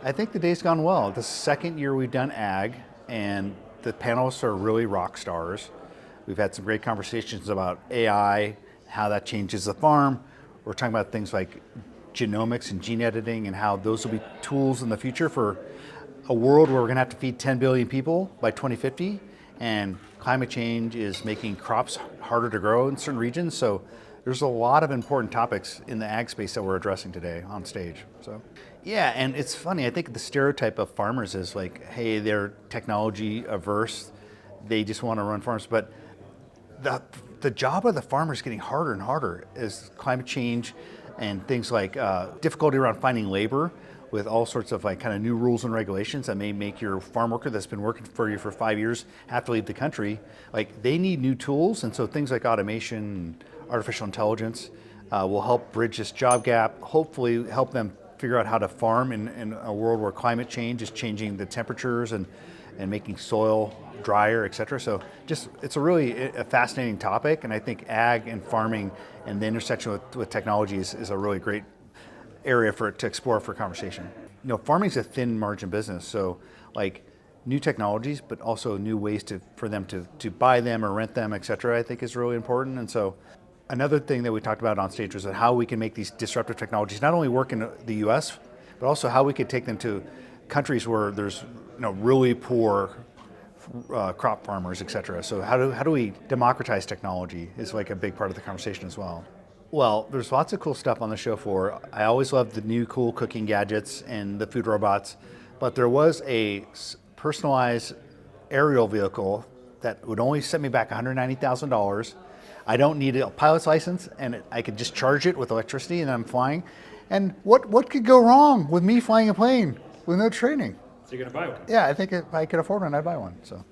I think the day's gone well. The second year we've done ag, and the panelists are really rock stars. We've had some great conversations about AI, how that changes the farm. We're talking about things like genomics and gene editing and how those will be tools in the future for a world where we're going to have to feed 10 billion people by 2050, and climate change is making crops harder to grow in certain regions. So there's a lot of important topics in the ag space that we're addressing today on stage. So yeah, and it's funny, I think the stereotype of farmers is like, hey, they're technology averse, they just want to run farms. But the job of the farmer is getting harder and harder as climate change and things like difficulty around finding labor with all sorts of like kind of new rules and regulations that may make your farm worker that's been working for you for 5 years have to leave the country. Like they need new tools, and so things like automation, artificial intelligence will help bridge this job gap, hopefully help them figure out how to farm in a world where climate change is changing the temperatures and making soil drier, et cetera. So just, it's a really a fascinating topic, and I think ag and farming and the intersection with technology is a really great area for it to explore for conversation. You know, farming is a thin margin business, so like new technologies, but also new ways for them to buy them or rent them, et cetera, I think is really important. And so another thing that we talked about on stage was that how we can make these disruptive technologies not only work in the US, but also how we could take them to countries where there's really poor crop farmers, et cetera. So how do we democratize technology is like a big part of the conversation as well. Well, there's lots of cool stuff on the show floor. I always love the new cool cooking gadgets and the food robots, but there was a personalized aerial vehicle that would only set me back $190,000. I don't need a pilot's license, and I could just charge it with electricity, and I'm flying. And what could go wrong with me flying a plane with no training? So you're going to buy one? Yeah, I think if I could afford one, I'd buy one. So.